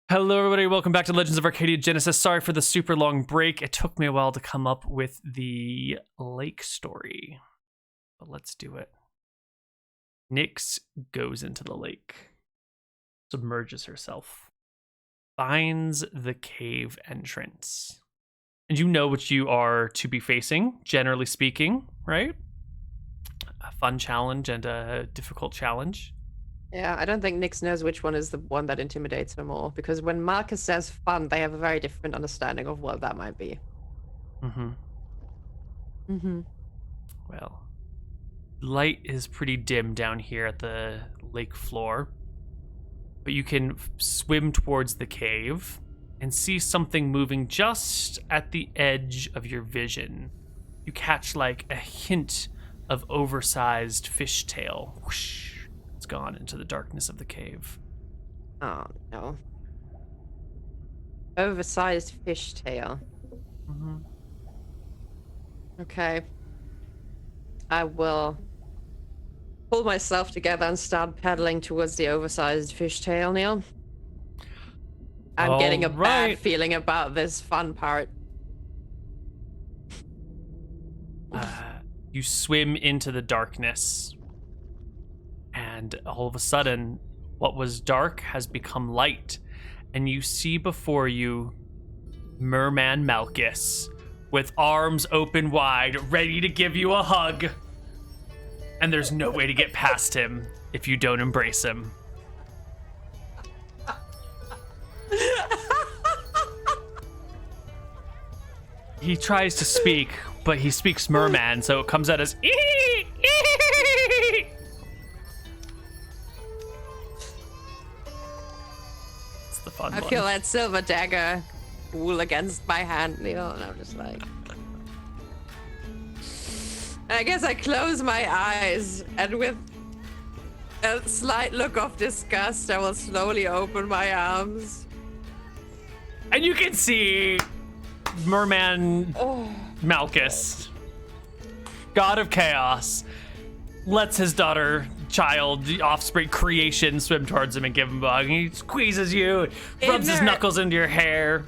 Hello, everybody. Welcome back to Legends of Arcadia Genesis. Sorry for the super long break. It took me a while to come up with the lake story, but let's do it. Nyx goes into the lake, submerges herself, finds the cave entrance. And you know what you are to be facing, generally speaking, right? A fun challenge and a difficult challenge. Yeah, I don't think Nyx knows which one is the one that intimidates her more, because when Malcus says fun, they have a very different understanding of what that might be. Well, light is pretty dim down here at the lake floor, but you can swim towards the cave and see something moving just at the edge of your vision. You catch like a hint of oversized fishtail. Whoosh. It's gone into the darkness of the cave. Oh, no. Oversized fishtail. Okay. I will pull myself together and start paddling towards the oversized fishtail, Neal. I'm getting a bad feeling about this fun part. You swim into the darkness, and all of a sudden, what was dark has become light, and you see before you Merman Malcus with arms open wide, ready to give you a hug. And there's no way to get past him if you don't embrace him. He tries to speak, but he speaks merman, so it comes out as ee, ee. It's the fun one. I feel that silver dagger pull against my hand, Neal, and I'm just like... I guess I close my eyes, and with a slight look of disgust, I will slowly open my arms. And you can see Merman Malcus, god of chaos, lets his daughter, child, offspring, creation swim towards him and give him a hug. He squeezes you, rubs his knuckles into your hair.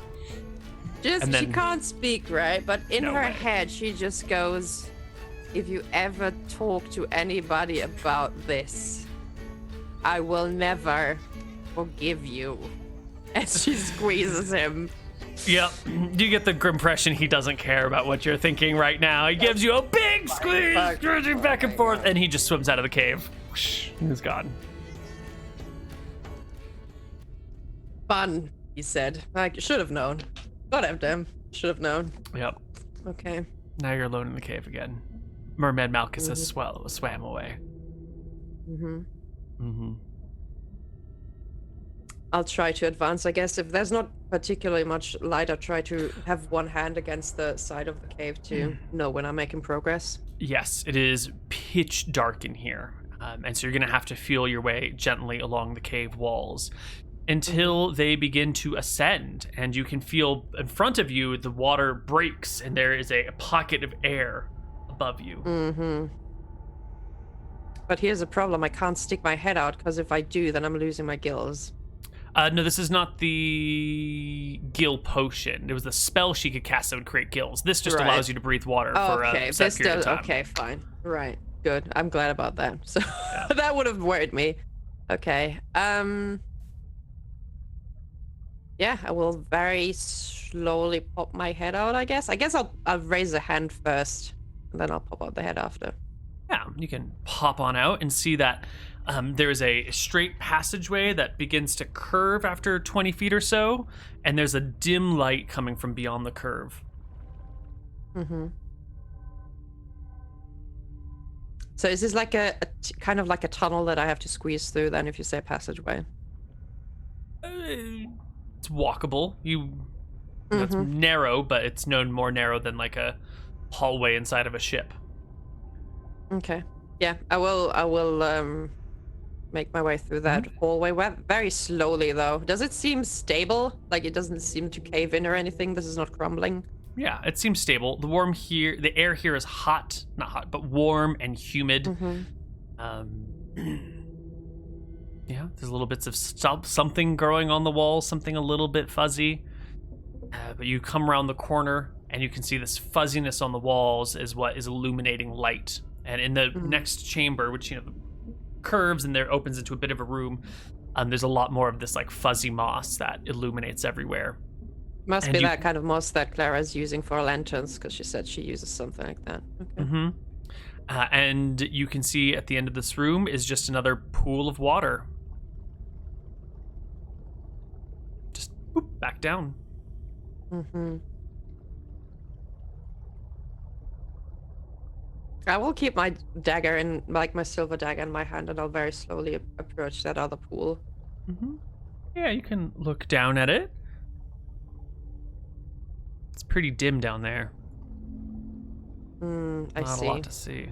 She can't speak, right? But in her way. head, she just goes, if you ever talk to anybody about this, I will never forgive you. And she squeezes him. Yep, you get the impression he doesn't care about what you're thinking right now. He gives you a big squeeze, back and forth, and he just swims out of the cave. Whoosh, he's gone. Fun, he said. I should have known. Whatever, should have known. Yep. Okay. Now you're alone in the cave again. Merman Malcus has swam away. I'll try to advance, I guess. If there's not particularly much light, I'll try to have one hand against the side of the cave to know when I'm making progress. Yes, it is pitch dark in here. And so you're going to have to feel your way gently along the cave walls until they begin to ascend. And you can feel in front of you, the water breaks and there is a pocket of air above you. But here's a problem. I can't stick my head out, because if I do, then I'm losing my gills. No, this is not the gill potion. It was the spell she could cast that would create gills. This just allows you to breathe water for a set period of time. Okay, fine. Right. Good. I'm glad about that. So that would have worried me. Okay. Yeah, I will very slowly pop my head out, I guess. I'll raise a hand first, and then I'll pop out the head after. Yeah, you can pop on out and see that there is a straight passageway that begins to curve after 20 feet or so, and there's a dim light coming from beyond the curve. So is this like a kind of like a tunnel that I have to squeeze through then, if you say passageway? It's walkable. It's narrow, but it's no more narrow than like a hallway inside of a ship. Okay. Yeah, I will make my way through that hallway very slowly, though. Does it seem stable? Like it doesn't seem to cave in or anything? This is not crumbling? Yeah, it seems stable. The air here is hot, not hot, but warm and humid. Yeah, there's little bits of something growing on the wall, something a little bit fuzzy. But you come around the corner and you can see this fuzziness on the walls is what is illuminating light. And in the next chamber, which curves and there opens into a bit of a room, there's a lot more of this like fuzzy moss that illuminates everywhere. Must be that kind of moss that Clara's using for lanterns, because she said she uses something like that. Okay. And you can see at the end of this room is just another pool of water. Just boop, back down. I will keep my dagger in, like my silver dagger in my hand, and I'll very slowly approach that other pool. Yeah, you can look down at it. It's pretty dim down there. I see. Not a lot to see.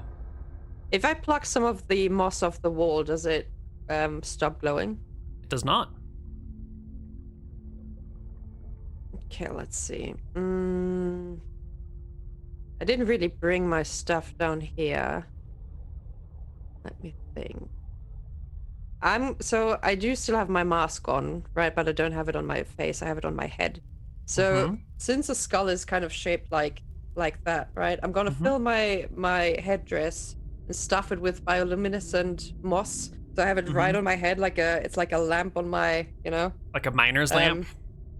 If I pluck some of the moss off the wall, does it stop glowing? It does not. Okay, let's see. I didn't really bring my stuff down here. Let me think. So I do still have my mask on, right? But I don't have it on my face. I have it on my head. So since the skull is kind of shaped like that, right? I'm gonna fill my headdress and stuff it with bioluminescent moss. So I have it right on my head, it's like a lamp on my, like a miner's lamp.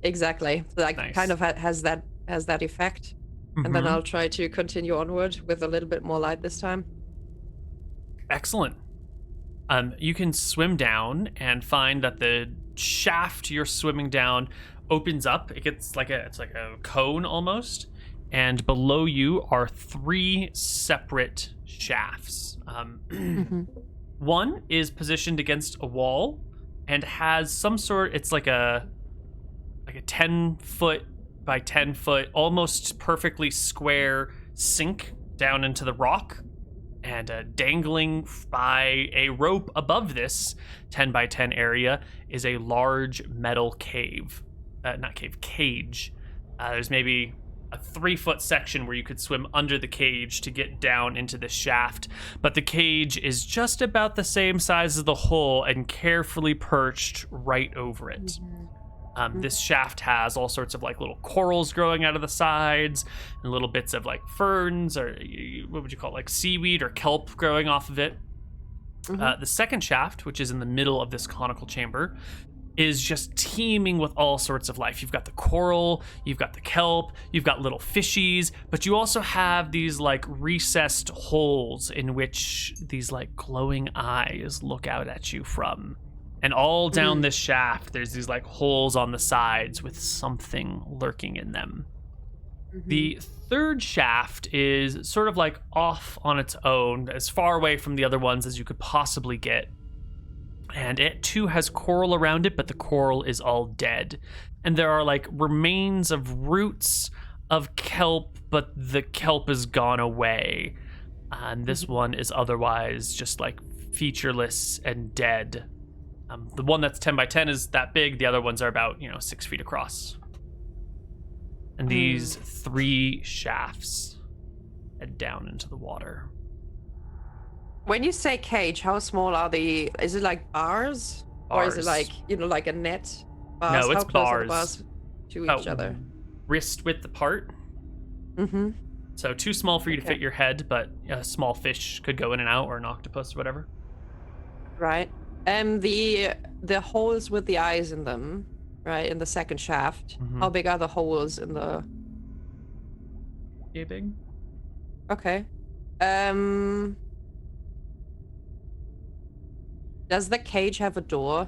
Exactly. So like Nice. kind of has that effect. And then I'll try to continue onward with a little bit more light this time. Excellent. You can swim down and find that the shaft you're swimming down opens up. It gets it's like a cone almost, and below you are 3 separate shafts. One is positioned against a wall and has some sort. It's like a 10-foot by 10-foot, almost perfectly square sink down into the rock, and dangling by a rope above this 10 by 10 area is a large metal cage. There's maybe a 3-foot section where you could swim under the cage to get down into the shaft, but the cage is just about the same size as the hole and carefully perched right over it. This shaft has all sorts of like little corals growing out of the sides and little bits of like ferns, or what would you call it, like seaweed or kelp growing off of it. The second shaft, which is in the middle of this conical chamber, is just teeming with all sorts of life. You've got the coral, you've got the kelp, you've got little fishies, but you also have these like recessed holes in which these like glowing eyes look out at you from. And all down this shaft, there's these like holes on the sides with something lurking in them. The third shaft is sort of like off on its own, as far away from the other ones as you could possibly get. And it too has coral around it, but the coral is all dead. And there are like remains of roots of kelp, but the kelp is gone away. And this one is otherwise just like featureless and dead. The one that's 10 by 10 is that big. The other ones are about 6 feet across. And these 3 shafts head down into the water. When you say cage, how small are the? Is it like bars? Or is it like like a net? Bars? No, it's how close are the bars. bars to each other? Wrist width apart. So too small for you to fit your head, but a small fish could go in and out, or an octopus, or whatever. Right. The holes with the eyes in them, right, in the second shaft. How big are the holes in the? Yeah, big. Okay. Does the cage have a door?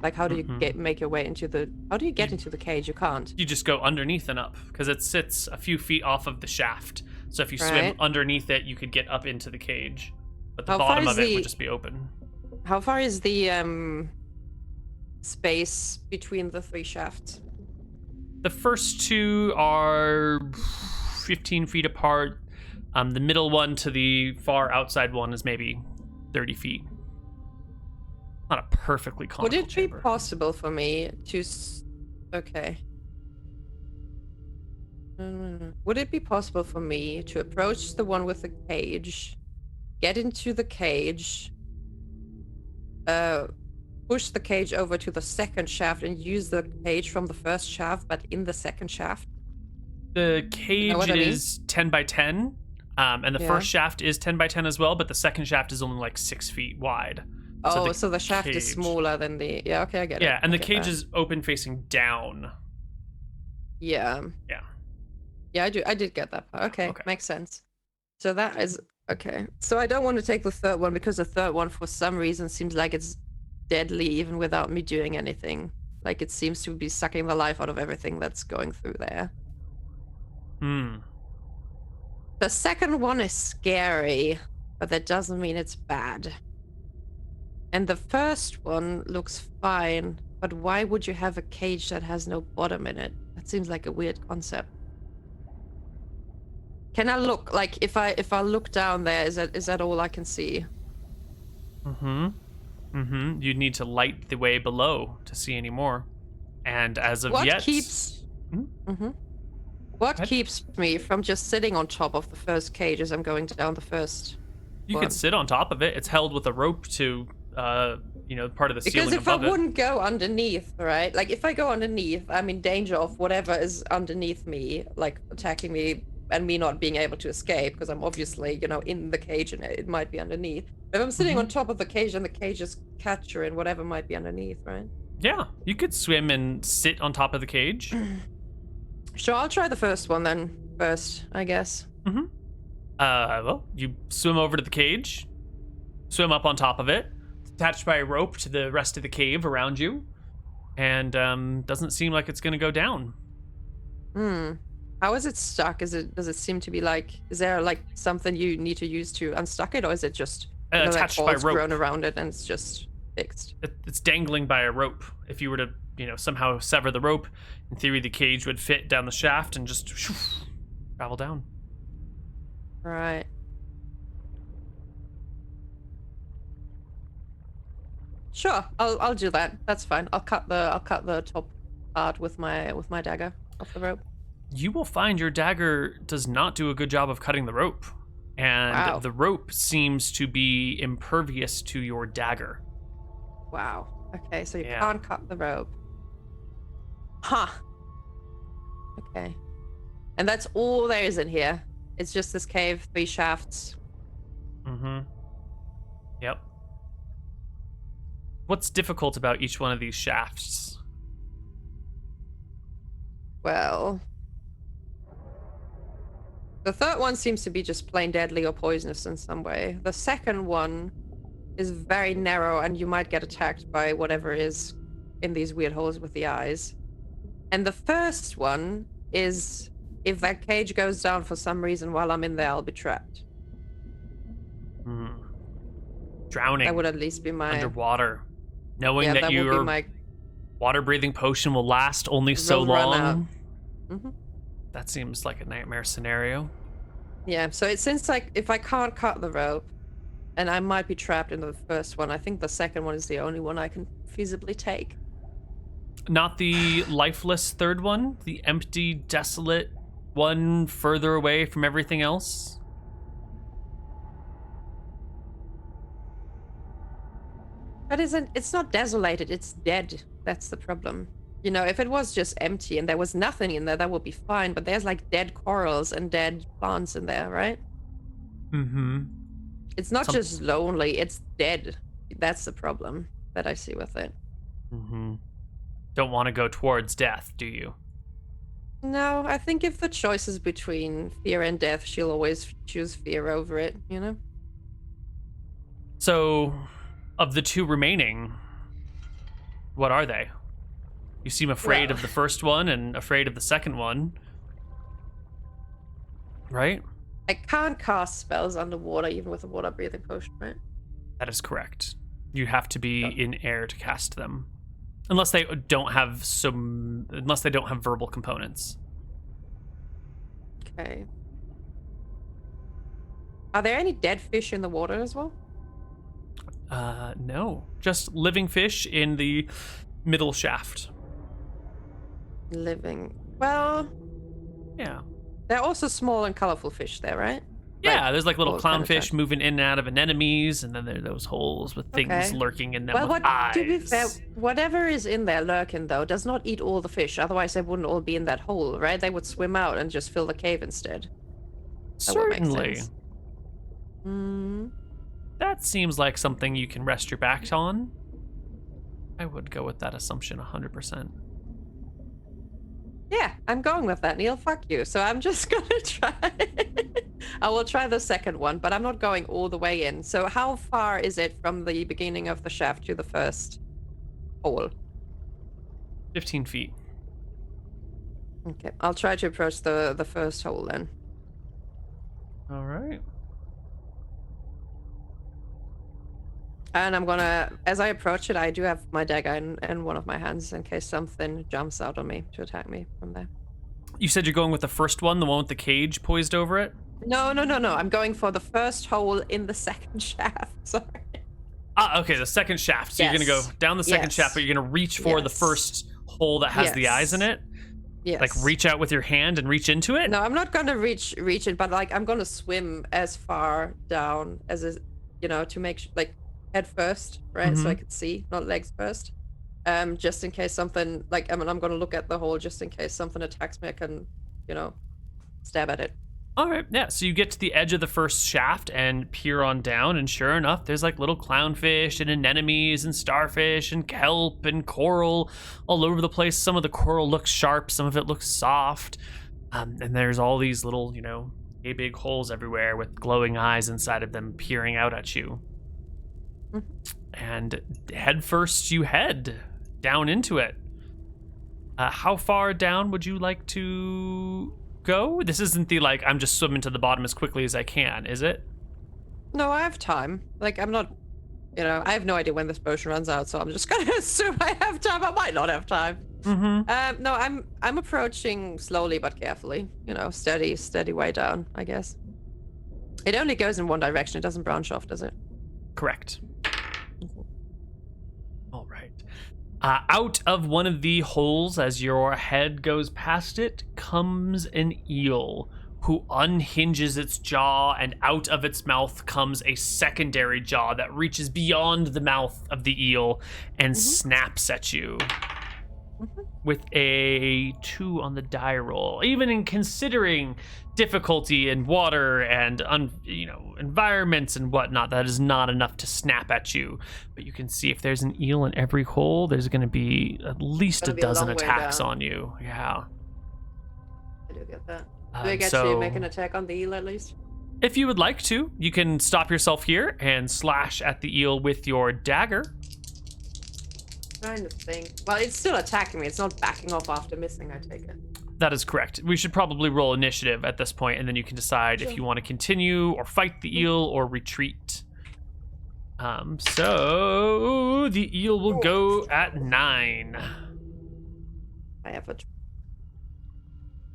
Like, how do you make your way into the? How do you get into the cage? You can't. You just go underneath and up, because it sits a few feet off of the shaft. So if you swim underneath it, you could get up into the cage, but the bottom of it would just be open. How far is the space between the 3 shafts? The first 2 are 15 feet apart. The middle one to the far outside one is maybe 30 feet. Not a perfectly conical chamber. Would it be possible for me to... Okay. Would it be possible for me to approach the one with the cage, get into the cage, push the cage over to the second shaft and use the cage from the first shaft, but in the second shaft? The You know cage what I mean? is 10 by 10, and the Yeah. first shaft is 10 by 10 as well, but the second shaft is only like 6 feet wide. Oh, so the shaft is cage- smaller than the... Yeah, okay, I get it. Yeah, and I the get cage that. is open facing down. Yeah. Yeah. Yeah, I did get that part. Okay, Okay. makes sense. So that is... Okay. So I don't want to take the third one because the third one, for some reason, seems like it's deadly even without me doing anything. Like, it seems to be sucking the life out of everything that's going through there. Hmm. The second one is scary, but that doesn't mean it's bad. And the first one looks fine, but why would you have a cage that has no bottom in it? That seems like a weird concept. Can I look, like, if I look down there, is that all I can see? You'd need to light the way below to see any more. And as of What yet... keeps... Hmm? What What? keeps me from just sitting on top of the first cage as I'm going down the first You one? could sit on top of it. It's held with a rope to, part of the Because ceiling if I above it. wouldn't go underneath, right? Like, if I go underneath, I'm in danger of whatever is underneath me, like, attacking me and me not being able to escape, because I'm obviously, in the cage and it might be underneath. If I'm sitting on top of the cage and the cage is capturing whatever might be underneath, right? Yeah, you could swim and sit on top of the cage. Sure, I'll try the first one then, first, I guess. Well, you swim over to the cage, swim up on top of it, it's attached by a rope to the rest of the cave around you, and doesn't seem like it's gonna go down. How is it stuck? Does it seem to be like, is there like something you need to use to unstuck it, or is it just Attached by rope. grown around it and it's just fixed? It's dangling by a rope. If you were to, somehow sever the rope, in theory the cage would fit down the shaft and just travel down. Right. Sure, I'll do that. That's fine. I'll cut the top part with my dagger off the rope. You will find your dagger does not do a good job of cutting the rope, and Wow. the rope seems to be impervious to your dagger. Wow. Okay, so you Yeah. can't cut the rope. Huh. Okay. And that's all there is in here. It's just this cave, 3 shafts. Yep. What's difficult about each one of these shafts? Well, the third one seems to be just plain deadly or poisonous in some way. The second one is very narrow and you might get attacked by whatever is in these weird holes with the eyes. And the first one is, if that cage goes down for some reason while I'm in there, I'll be trapped. Drowning. That would at least be my... Underwater. Knowing that would be your my water-breathing potion will last only so Will run long. out. That seems like a nightmare scenario. Yeah, so it seems like if I can't cut the rope, and I might be trapped in the first one, I think the second one is the only one I can feasibly take. Not the lifeless third one? The empty, desolate one further away from everything else? But it's not desolated, it's dead. That's the problem. If it was just empty and there was nothing in there, that would be fine, but there's like dead corals and dead plants in there, right? It's not just lonely, it's dead. That's the problem that I see with it. Don't want to go towards death, do you? No, I think if the choice is between fear and death, she'll always choose fear over it, So, of the 2 remaining, what are they? You seem afraid of the first one and afraid of the second one. Right? I can't cast spells underwater even with a water breathing potion, right? That is correct. You have to be in air to cast them. Unless they don't have verbal components. Okay. Are there any dead fish in the water as well? No. Just living fish in the middle shaft. Living. Well, Yeah. there are also small and colorful fish there, right? Yeah, there's like little hole kind of clownfish track. moving in and out of anemones, and then there are those holes with things Okay. lurking in them Well, with eyes. to be fair, whatever is in there lurking though does not eat all the fish. Otherwise, they wouldn't all be in that hole, right? They would swim out and just fill the cave instead. That would make Certainly. sense. Hmm. That seems like something you can rest your back on. I would go with that assumption 100%. Yeah, I'm going with that, Neal. Fuck you. So I'm just gonna try. I will try the second one, but I'm not going all the way in. So how far is it from the beginning of the shaft to the first hole? 15 feet. Okay, I'll try to approach the first hole then. All right. And I'm gonna, as I approach it, I do have my dagger in one of my hands in case something jumps out on me to attack me from there. You said you're going with the first one, the one with the cage poised over it? No. I'm going for the first hole in the second shaft. Sorry. Ah, okay, the second shaft. So you're going to go Yes. down the second Yes. shaft, but you're going to reach for the Yes. first hole that has the Yes. eyes in it? Yes. Like reach out with your hand and reach into it? No, I'm not gonna reach it, but like I'm gonna swim as far down as is, to make like head first, right? So I could see, not legs first. Just in case something like I'm gonna look at the hole just in case something attacks me. I can, stab at it. All right, yeah. So you get to the edge of the first shaft and peer on down, and sure enough, there's like little clownfish and anemones and starfish and kelp and coral all over the place. Some of the coral looks sharp, some of it looks soft, and there's all these little, big holes everywhere with glowing eyes inside of them peering out at you. And head first, you head down into it. How far down would you like to go? This isn't the like I'm just swimming to the bottom as quickly as I can, is it? No, I have time. Like I'm not, I have no idea when this potion runs out, so I'm just gonna assume I have time. I might not have time. No, I'm approaching slowly but carefully. Steady way down, I guess. It only goes in one direction. It doesn't branch off, does it? Correct. All right. Out of one of the holes, as your head goes past it, comes an eel who unhinges its jaw, and out of its mouth comes a secondary jaw that reaches beyond the mouth of the eel and snaps at you with a 2 on the die roll. Even in considering difficulty in water and environments and whatnot, that is not enough to snap at you. But you can see if there's an eel in every hole, there's going to be at least a dozen attacks on you. Yeah. I do get that. Do I get to make an attack on the eel at least? If you would like to, you can stop yourself here and slash at the eel with your dagger. Trying to think. Well, it's still attacking me. It's not backing off after missing, I take it. That is correct. We should probably roll initiative at this point, and then you can decide if you want to continue or fight the eel or retreat. So the eel will go at 9. I have a...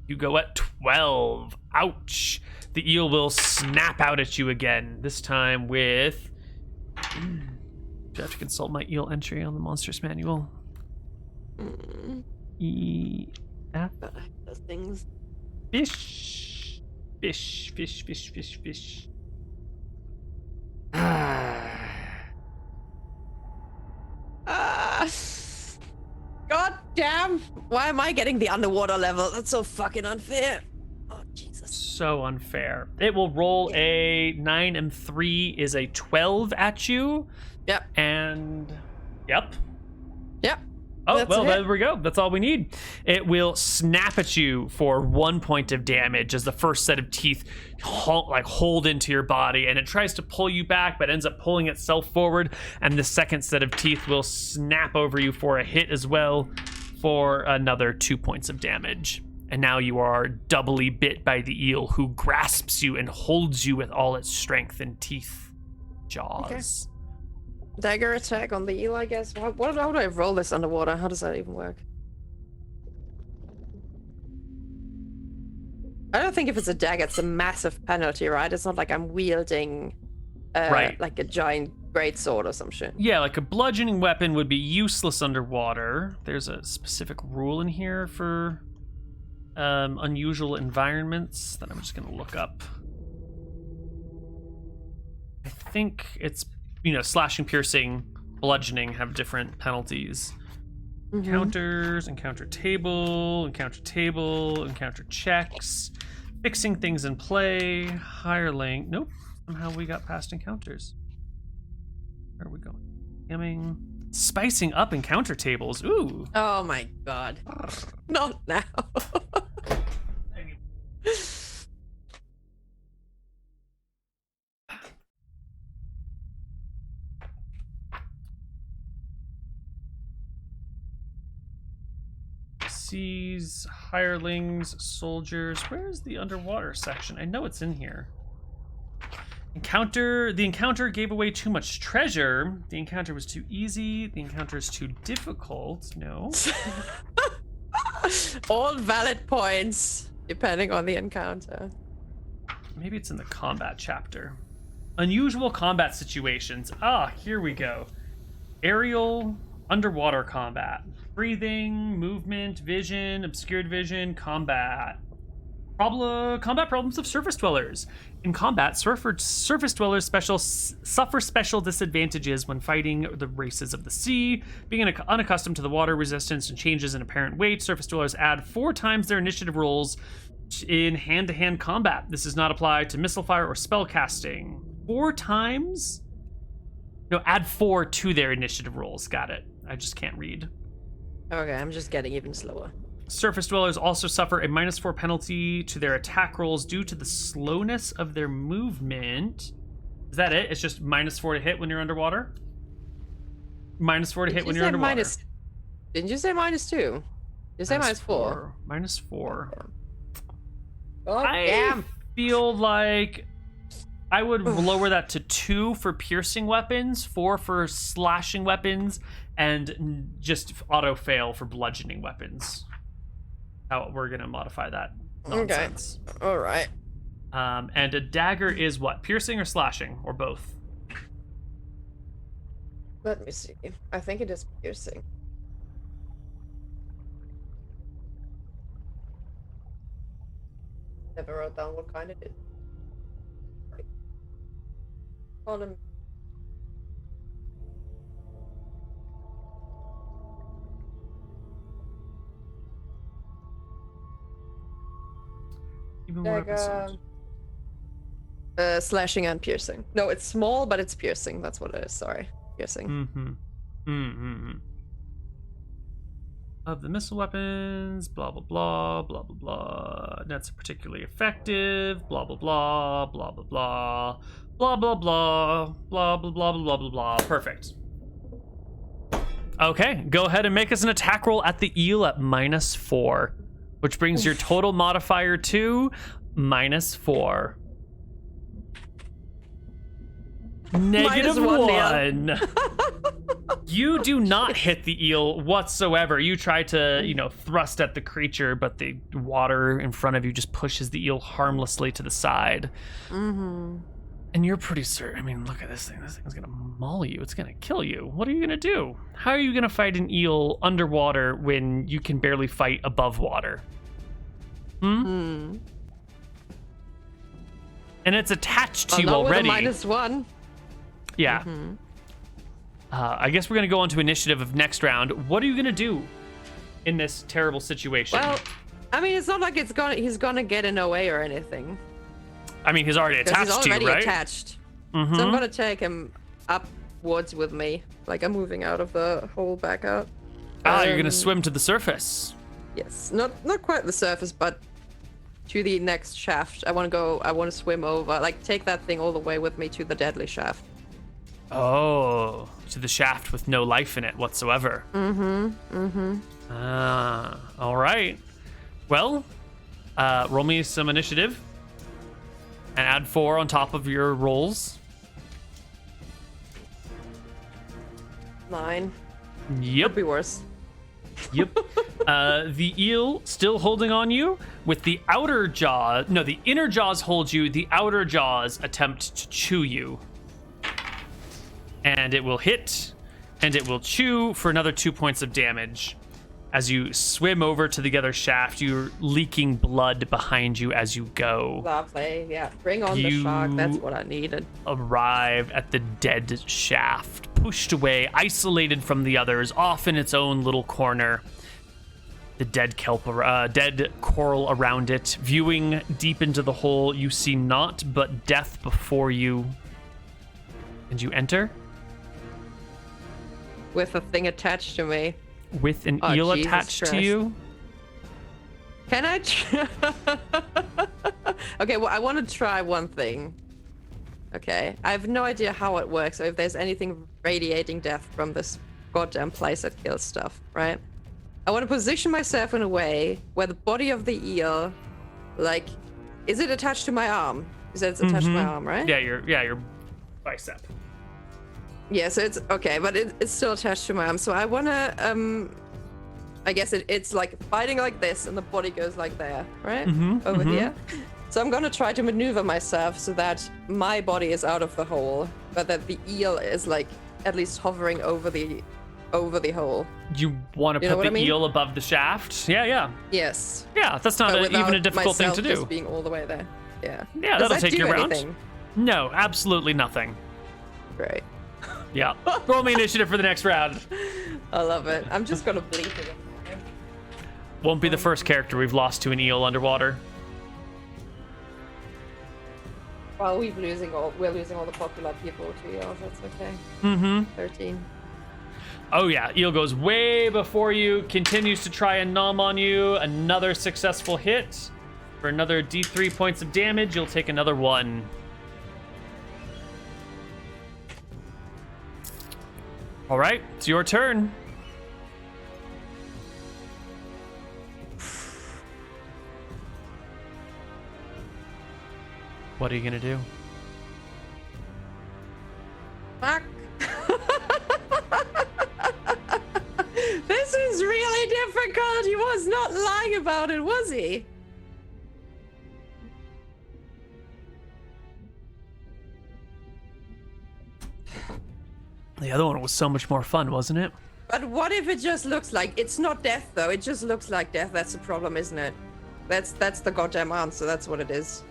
You go at 12. Ouch. The eel will snap out at you again, this time with... Do I have to consult my eel entry on the Monsters Manual? E-F? Those things. Fish. Fish, fish, fish, fish, fish. God damn! Why am I getting the underwater level? That's so fucking unfair. Oh, Jesus. So unfair. It will roll a 9 and 3 is a 12 at you. Yep. And... Yep. Yep. Oh, That's well, it. there we go. That's all we need. It will snap at you for 1 point of damage as the first set of teeth hold into your body, and it tries to pull you back, but ends up pulling itself forward, and the second set of teeth will snap over you for a hit as well for another 2 points of damage. And now you are doubly bit by the eel, who grasps you and holds you with all its strength and teeth jaws. Okay. Dagger attack on the eel, I guess. How do I roll this underwater? How does that even work? I don't think if it's a dagger, it's a massive penalty, right? It's not like I'm wielding like a giant greatsword or some shit. Yeah, like a bludgeoning weapon would be useless underwater. There's a specific rule in here for unusual environments that I'm just going to look up. think it's, slashing, piercing, bludgeoning have different penalties. Encounters, encounter table, encounter checks, fixing things in play, hireling. Nope, somehow we got past encounters. Where are we going? Scamming. Spicing up encounter tables. Ooh. Oh my god. Not now. Seas, hirelings, soldiers. Where is the underwater section? I know it's in here. The encounter gave away too much treasure. The encounter was too easy. The encounter is too difficult. No. All valid points, depending on the encounter. Maybe it's in the combat chapter. Unusual combat situations. Ah, here we go. Aerial, underwater combat. Breathing, movement, vision, obscured vision, combat. Combat problems of surface dwellers. In combat, surface dwellers suffer special disadvantages when fighting the races of the sea. Being unaccustomed to the water resistance and changes in apparent weight, surface dwellers add 4 times their initiative rolls in hand-to-hand combat. This does not apply to missile fire or spell casting. 4 times? No, add 4 to their initiative rolls. Got it. I just can't read. Okay, I'm just getting even slower. Surface dwellers also suffer a -4 penalty to their attack rolls due to the slowness of their movement. Is that it? It's just -4 to hit when you're underwater? -4 to hit when you're underwater. Didn't you say -2? You say -4. -4. Oh, I damn. feel like I would lower that to 2 for piercing weapons, 4 for slashing weapons, and just auto fail for bludgeoning weapons. How we're gonna modify that nonsense. Okay. All right. And a dagger is what? Piercing or slashing, or both? Let me see. I think it is piercing. Never wrote down what kind it is. Column. Even more Dagger. Slashing and piercing. No, it's small, but it's piercing. That's what it is. Sorry, piercing. Of the missile weapons, blah blah blah blah blah blah. That's particularly effective. Blah blah blah blah blah blah blah blah blah blah blah blah blah blah blah. Perfect. Okay, go ahead and make us an attack roll at the eel at -4, which brings your total modifier to -4. -1. You do not hit the eel whatsoever. You try to, thrust at the creature, but the water in front of you just pushes the eel harmlessly to the side. And you're pretty certain. I mean, look at this thing. This thing's gonna maul you. It's gonna kill you. What are you gonna do? How are you gonna fight an eel underwater when you can barely fight above water? And it's attached to you already. With a -1. Yeah. I guess we're gonna go on to initiative of next round. What are you gonna do in this terrible situation? Well, I mean, it's not like he's gonna get in a way or anything. I mean, he's already attached to you, right? Attached. So I'm gonna take him upwards with me. Like I'm moving out of the hole back out. You're gonna swim to the surface. Yes, not quite the surface, but to the next shaft. I want to swim over, like take that thing all the way with me to the deadly shaft. Oh, to the shaft with no life in it whatsoever. All right. Well, roll me some initiative and add 4 on top of your rolls. 9. Yep. Could be worse. Yep. The eel still holding on you with the outer jaw. No, the inner jaws hold you. The outer jaws attempt to chew you. And it will hit, and it will chew for another 2 points of damage. As you swim over to the other shaft, you're leaking blood behind you as you go. Lovely. Yeah, bring on the shark. That's what I needed. Arrive at the dead shaft, pushed away, isolated from the others, off in its own little corner. The dead dead coral around it. Viewing deep into the hole, you see naught but death before you. And you enter? With a thing attached to me. With an eel Jesus attached Christ. to you? Can I? Okay, well, I want to try one thing. Okay, I have no idea how it works or if there's anything radiating death from this goddamn place that kills stuff, right? I want to position myself in a way where the body of the eel, like, is it attached to my arm? Is it attached to my arm, right? Yeah, your bicep. Yeah, so it's okay, but it's still attached to my arm. So I want to, I guess it's like fighting like this, and the body goes like there, right? Over here. So I'm going to try to maneuver myself so that my body is out of the hole, but that the eel is like at least hovering over the hole. You want to put the eel above the shaft? Yeah. Yes. Yeah, that's not even a difficult thing to do. Just being all the way there. Yeah. Yeah, that'll take you around. Anything? No, absolutely nothing. Great. Yeah. Roll me initiative for the next round. I love it. I'm just gonna bleep it. Won't be the first character we've lost to an eel underwater. Well, we're losing all the popular people to eels. That's okay. 13. Oh yeah, eel goes way before you, continues to try and nom on you. Another successful hit. For another D3 points of damage, you'll take another 1. All right, it's your turn. What are you gonna do? Fuck. This is really difficult. He was not lying about it, was he? The other one was so much more fun, wasn't it? But what if it just looks like it's not death though? It just looks like death. That's the problem, isn't it? That's the goddamn answer. That's what it is.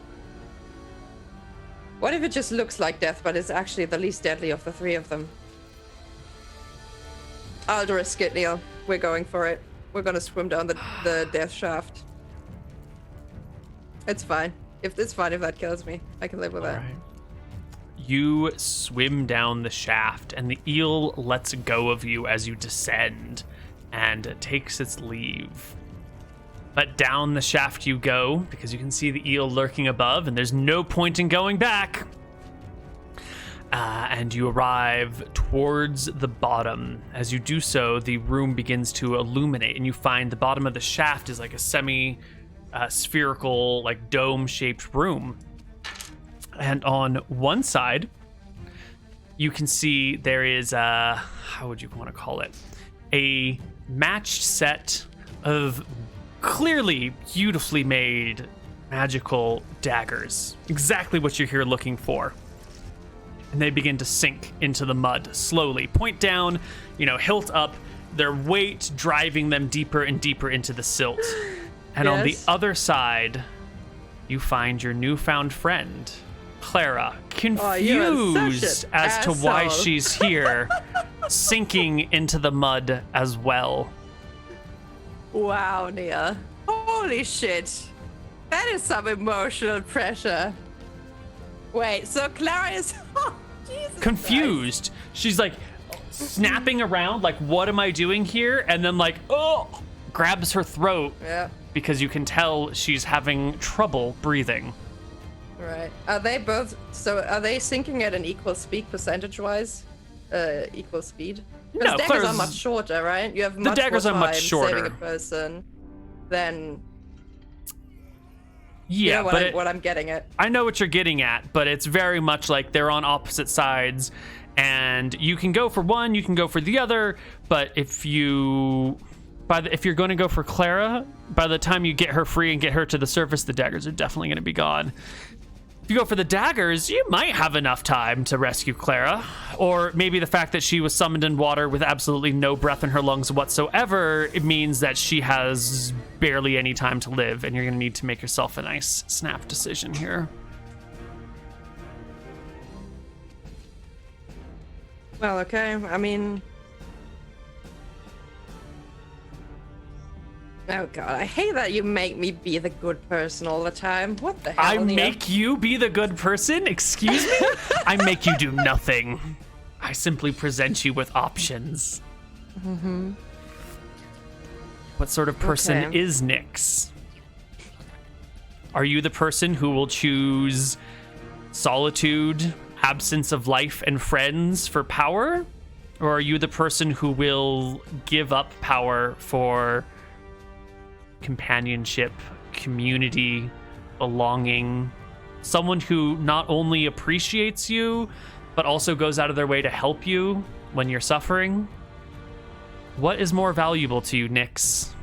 What if it just looks like death, but it's actually the least deadly of the three of them? I'll risk it, Neal. We're going for it. We're gonna swim down the death shaft. It's fine. It's fine if that kills me. I can live with that. Right. You swim down the shaft, and the eel lets go of you as you descend and takes its leave. But down the shaft you go, because you can see the eel lurking above, and there's no point in going back. And you arrive towards the bottom. As you do so, the room begins to illuminate, and you find the bottom of the shaft is like a semi-spherical, like dome-shaped room. And on one side, you can see there is a, how would you want to call it? A matched set of clearly beautifully made magical daggers. Exactly what you're here looking for. And they begin to sink into the mud slowly. Point down, hilt up, their weight driving them deeper and deeper into the silt. And on the other side, you find your newfound friend, Clara, confused as to why she's here, sinking into the mud as well. Wow, Neal. Holy shit. That is some emotional pressure. Wait, so Clara is Jesus confused. Christ. She's like snapping around, like, what am I doing here? And then grabs her throat. Yeah. Because you can tell she's having trouble breathing. Right. Are they sinking at an equal speed percentage-wise? Equal speed? Because daggers are much shorter, right? You have much daggers more are much time shorter. saving a person than... Yeah, what I'm getting at. I know what you're getting at, but it's very much like they're on opposite sides, and you can go for one, you can go for the other, but if you're going to go for Clara, by the time you get her free and get her to the surface, the daggers are definitely going to be gone. If you go for the daggers, you might have enough time to rescue Clara. Or maybe the fact that she was summoned in water with absolutely no breath in her lungs whatsoever, it means that she has barely any time to live, and you're going to need to make yourself a nice snap decision here. Well, okay. I mean... Oh god, I hate that you make me be the good person all the time. What the hell, I Neal? make you be the good person? Excuse me? I make you do nothing. I simply present you with options. Mm-hmm. What sort of person Okay. is Nyx? Are you the person who will choose solitude, absence of life and friends for power? Or are you the person who will give up power for companionship, community, belonging? Someone who not only appreciates you, but also goes out of their way to help you when you're suffering? What is more valuable to you, Nyx?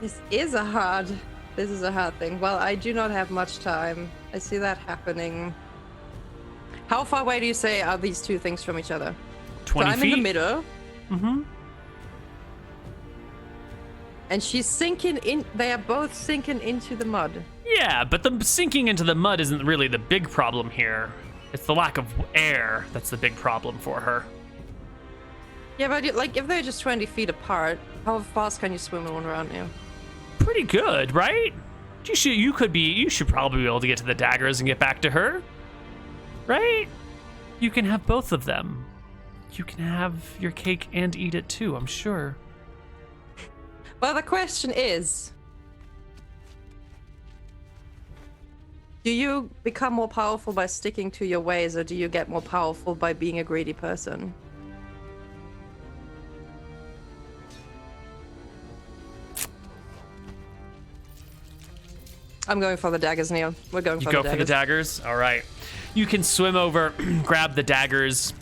This is a hard thing. Well, I do not have much time. I see that happening. How far away do you say are these two things from each other? 20 so I'm feet? in the middle. Mm-hmm. And she's sinking in. They are both sinking into the mud. Yeah, but the sinking into the mud isn't really the big problem here. It's the lack of air that's the big problem for her. Yeah, but like if they're just 20 feet apart, how fast can you swim in one around you? Pretty good, right? You should probably be able to get to the daggers and get back to her. Right? You can have both of them. You can have your cake and eat it too, I'm sure. Well, the question is, do you become more powerful by sticking to your ways, or do you get more powerful by being a greedy person? I'm going for the daggers, Neal. We're going for You the go daggers. for the daggers? All right. You can swim over, grab the daggers.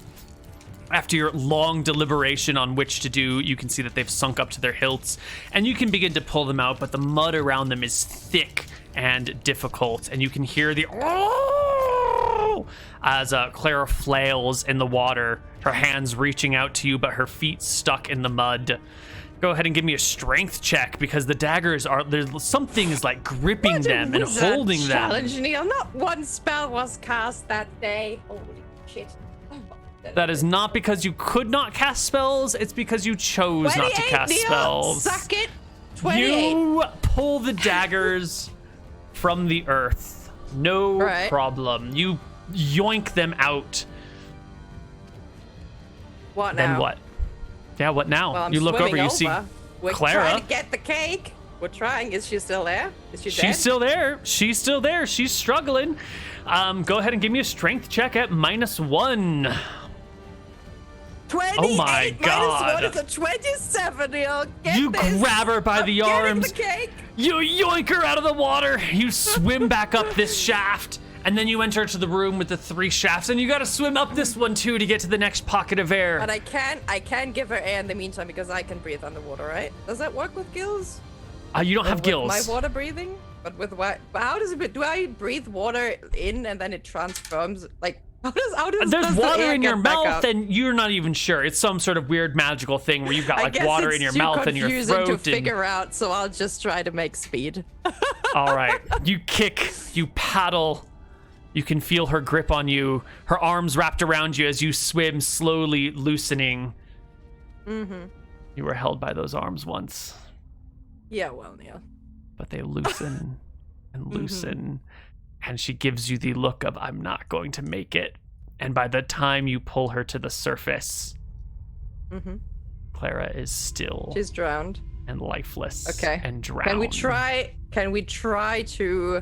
After your long deliberation on which to do, you can see that they've sunk up to their hilts, and you can begin to pull them out, but the mud around them is thick and difficult, and you can hear the oh as Clara flails in the water, her hands reaching out to you, but her feet stuck in the mud. Go ahead and give me a strength check, because the daggers there's something is like gripping them and holding them. Challenge, Neal. Not one spell was cast that day. Holy shit. That is not because you could not cast spells, it's because you chose not to cast Neal. spells. Suck it. 28. You pull the daggers from the earth. No problem. You yoink them out. What Then now? what? Yeah, what now? Well, I'm you look over, swimming you see We're Clara. trying to get the cake. We're trying. Is she still there? Is she dead? She's still there. She's still there. She's struggling. Go ahead and give me a strength check at -1. 28 Oh my God. -1 is a 27. Neal. Get You this. grab her by I'm the getting arms. The cake. You yoink her out of the water. You swim back up this shaft, and then you enter to the room with the 3 shafts, and you got to swim up this one too to get to the next pocket of air. But I can give her air in the meantime because I can breathe underwater, right? Does that work with gills? You don't have With gills. my water breathing? But with what? How does it? Do I breathe water in and then it transforms? Like how does There's does the water air in your get back mouth, up? and you're not even sure. It's some sort of weird magical thing where you've got I like guess water it's in your too mouth and your confusing throat. to figure out, so I'll just try to make speed. All right, you kick, you paddle. You can feel her grip on you, her arms wrapped around you as you swim, slowly loosening. Mm-hmm. You were held by those arms once, Yeah, well, Neal. but they loosen and loosen, and she gives you the look of, I'm not going to make it. And by the time you pull her to the surface, Clara is still She's drowned. and lifeless Okay. and drowned. Can we try to?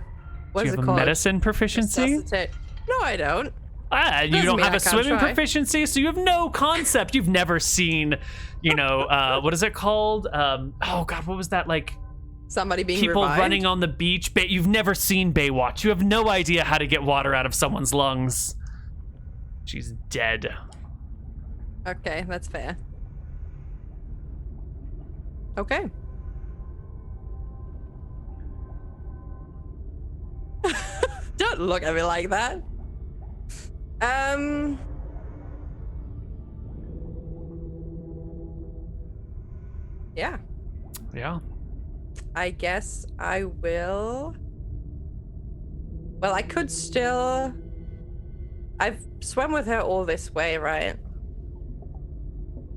What Do is you it have called? a medicine proficiency? Resuscitate. No, I don't. You Doesn't don't mean have I a can't swimming try. proficiency, so you have no concept. You've never seen, what is it called? Oh God, what was that like? Somebody being People revived? running on the beach. You've never seen Baywatch. You have no idea how to get water out of someone's lungs. She's dead. Okay, that's fair. Okay. Don't look at me like that. Yeah. Yeah. I guess I will. Well, I could still. I've swum with her all this way, right?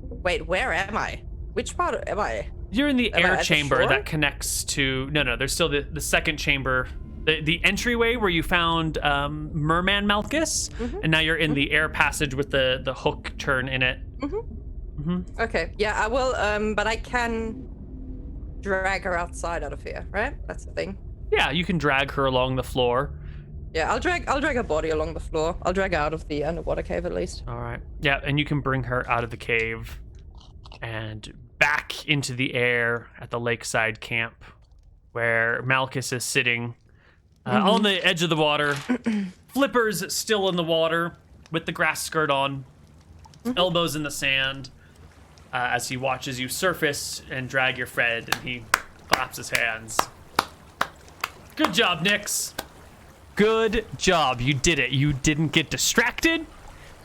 Wait, where am I? Which part am I? You're in the Am I air at the chamber shore? that connects to. No, there's still the second chamber. The entryway where you found Merman Malcus, and now you're in the air passage with the hook turn in it. Okay, yeah, I will. But I can drag her outside out of here, right? That's the thing. Yeah, you can drag her along the floor. Yeah, I'll drag her body along the floor. I'll drag her out of the underwater cave at least. All right. Yeah, and you can bring her out of the cave and back into the air at the lakeside camp where Malcus is sitting on the edge of the water. Flipper's still in the water with the grass skirt on, elbows in the sand, as he watches you surface and drag your friend, and he claps his hands. Good job, Nyx. Good job. You did it. You didn't get distracted.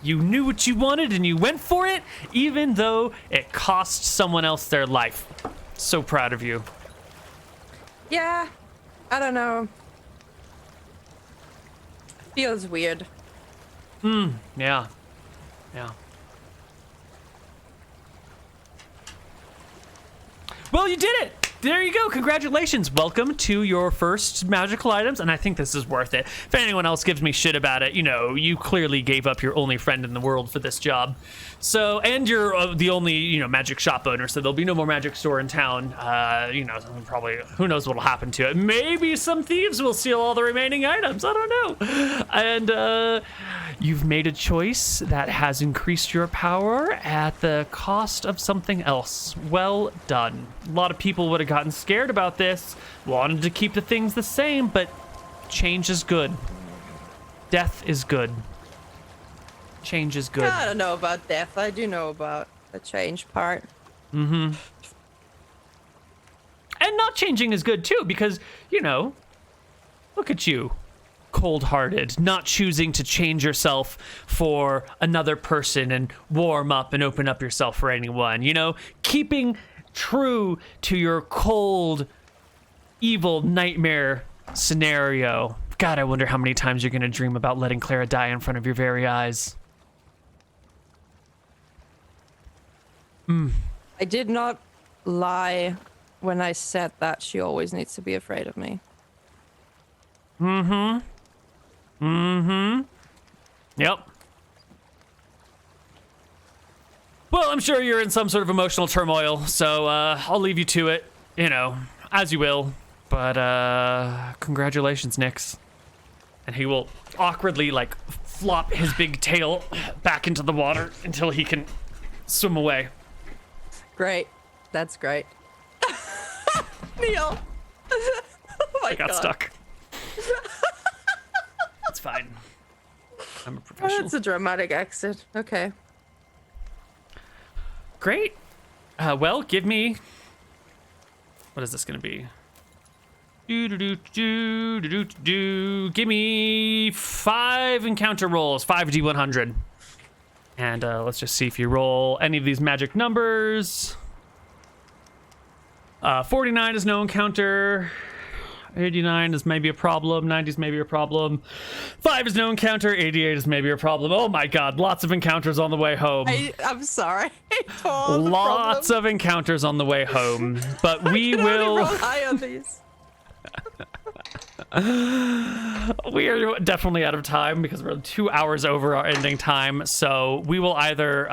You knew what you wanted and you went for it, even though it cost someone else their life. So proud of you. Yeah, I don't know. Feels weird. Yeah. Well, you did it. There you go. Congratulations. Welcome to your first magical items, and I think this is worth it. If anyone else gives me shit about it, you clearly gave up your only friend in the world for this job. So, and you're the only, magic shop owner, so there'll be no more magic store in town. Probably, who knows what'll happen to it. Maybe some thieves will steal all the remaining items. I don't know. And you've made a choice that has increased your power at the cost of something else. Well done. A lot of people would have gotten scared about this, wanted to keep the things the same, but change is good. Death is good. Change is good. I don't know about death. I do know about the change part. And not changing is good too, because, look at you. Cold-hearted, not choosing to change yourself for another person and warm up and open up yourself for anyone. Keeping true to your cold, evil nightmare scenario. God, I wonder how many times you're going to dream about letting Clara die in front of your very eyes. I did not lie when I said that she always needs to be afraid of me. Yep. Well, I'm sure you're in some sort of emotional turmoil, so I'll leave you to it, as you will. But congratulations, Nyx. And he will awkwardly, flop his big tail back into the water until he can swim away. Great. That's great. Neal. Oh my I got God. stuck. It's fine. I'm a professional. That's a dramatic exit. Okay. Great. Well, give me... What is this going to be? Give me 5 encounter rolls, 5d100. And let's just see if you roll any of these magic numbers. 49 is no encounter. 89 is maybe a problem. 90 is maybe a problem. 5 is no encounter. 88 is maybe a problem. Oh my God, lots of encounters on the way home. I'm sorry. For all the Lots problems. of encounters on the way home. But we I can only will... roll high on these. We are definitely out of time because we're 2 hours over our ending time. So we will either,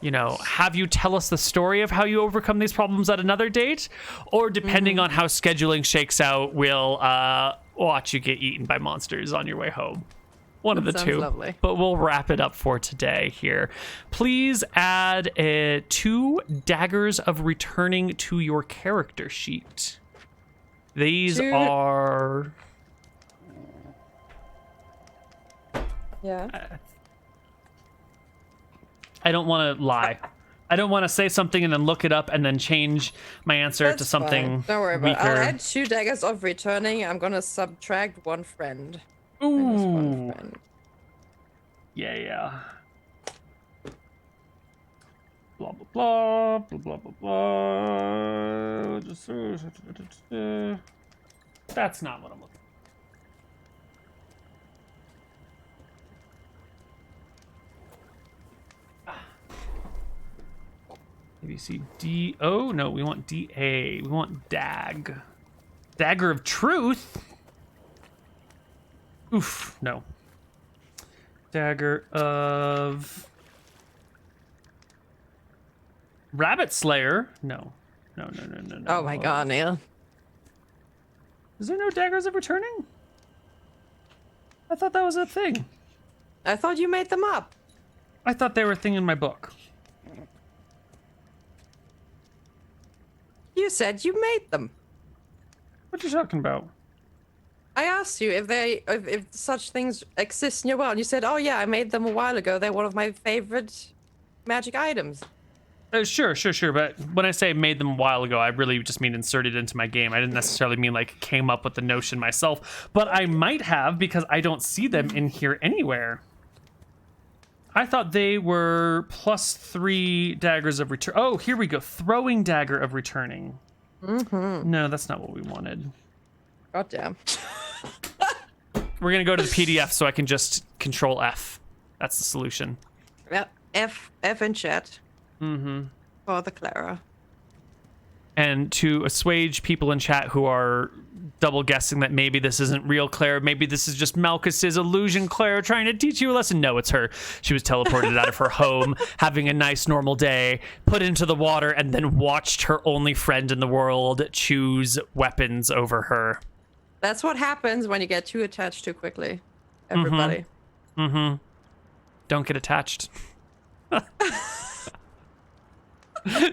have you tell us the story of how you overcome these problems at another date, or depending on how scheduling shakes out, we'll watch you get eaten by monsters on your way home. One of the Sounds two. lovely. But we'll wrap it up for today here. Please add 2 daggers of returning to your character sheet. These Two- are... Yeah. I don't want to lie. I don't want to say something and then look it up and then change my answer That's to something fine. Don't worry about it. weaker. I'll add 2 daggers of returning. I'm gonna subtract 1 friend. Ooh. Minus 1 friend. Yeah. Blah, blah, blah, blah, blah, blah, blah. That's not what I'm looking for. Maybe see D. Oh, no, we want DA. We want DAG. Dagger of Truth? Oof, no. Dagger of Rabbit Slayer? No. No. Oh my god, Neal. Is there no daggers of returning? I thought that was a thing. I thought you made them up. I thought they were a thing in my book. You said you made them. What are you talking about? I asked you if such things exist in your world. You said, "Oh yeah, I made them a while ago. They're one of my favorite magic items." Sure. But when I say made them a while ago, I really just mean inserted into my game. I didn't necessarily mean like came up with the notion myself. But I might have because I don't see them in here anywhere. I thought they were +3 daggers of return. Oh, here we go. Throwing dagger of returning. Mm-hmm. No, that's not what we wanted. God damn. We're gonna go to the PDF so I can just Control F. That's the solution. Yeah, F in chat. Mm-hmm. For the Clara. And to assuage people in chat who are double guessing that maybe this isn't real Clara, maybe this is just Malcus's illusion Clara trying to teach you a lesson. No, it's her. She was teleported out of her home, having a nice normal day, put into the water, and then watched her only friend in the world choose weapons over her. That's what happens when you get too attached too quickly. Everybody. Mm-hmm. Don't get attached.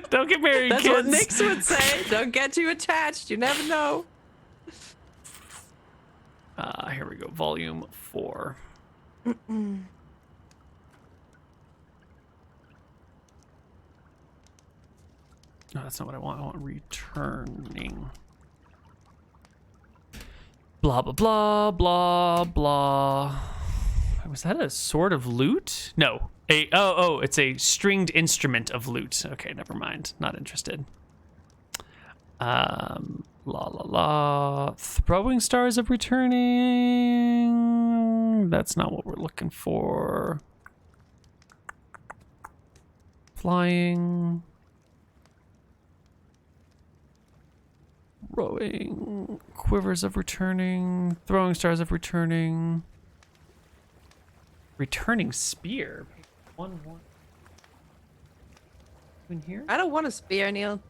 Don't get married, That's kids. what Nix would say. Don't get too attached. You never know. Here we go. Volume 4. No, that's not what I want. I want returning. Blah, blah, blah, blah, blah. Was that a sword of loot? No. It's a stringed instrument of loot. Okay, never mind. Not interested. La la la. Throwing stars of returning. That's not what we're looking for. Flying. Rowing. Quivers of returning. Throwing stars of returning. Returning spear. One. In here? I don't want a spear, Neal.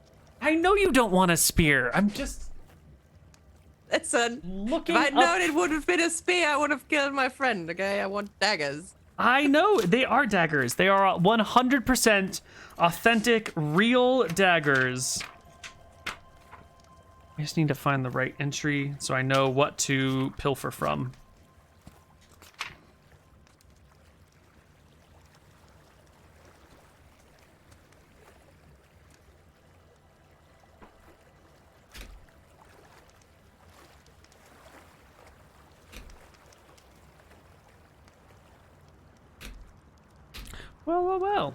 I know you don't want a spear. I'm just looking. If I'd known it would have been a spear, I would have killed my friend. Okay, I want daggers. I know they are daggers. They are 100% authentic, real daggers. I just need to find the right entry so I know what to pilfer from. Well.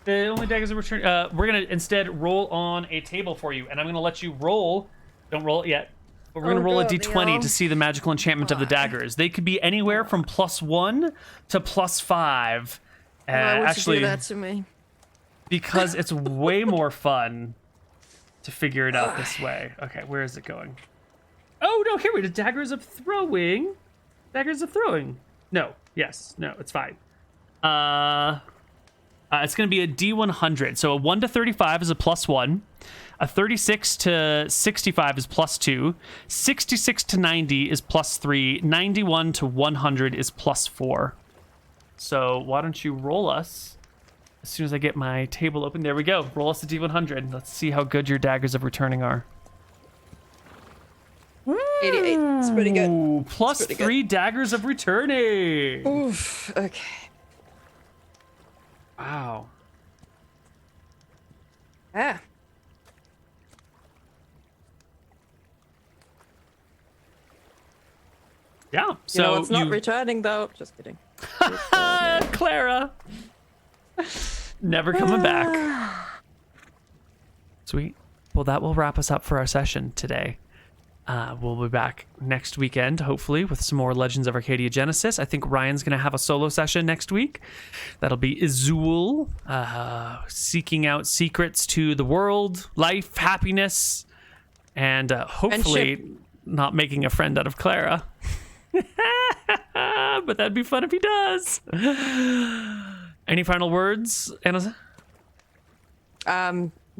The only daggers are returned. We're gonna instead roll on a table for you, and I'm gonna let you roll. Don't roll it yet. But we're gonna roll a d20 Neal. to see the magical enchantment of the daggers. They could be anywhere from +1 to +5. Why would Actually, you do that to me? because it's way more fun to figure it out this way. Okay, where is it going? Oh no, here we go. Daggers of throwing. Daggers of throwing. No. Yes. No, it's fine. It's going to be a D100. So a 1 to 35 is a +1. A 36 to 65 is +2. 66 to 90 is +3. 91 to 100 is +4. So why don't you roll us as soon as I get my table open? There we go. Roll us a D100. Let's see how good your daggers of returning are. 88. It's pretty good. Ooh, +3 daggers of returning. Oof. Okay. Wow. Yeah. Yeah. So So you know, it's not returning though. Just kidding. Clara. Never coming back. Sweet. Well, that will wrap us up for our session today. We'll be back next weekend, hopefully, with some more Legends of Arcadia Genesis. I think Ryan's going to have a solo session next week. That'll be Izul, seeking out secrets to the world, life, happiness, and hopefully Friendship. not making a friend out of Clara. But that'd be fun if he does. Any final words, Anna?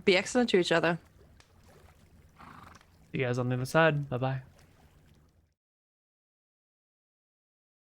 Be excellent to each other. See you guys on the other side. Bye-bye.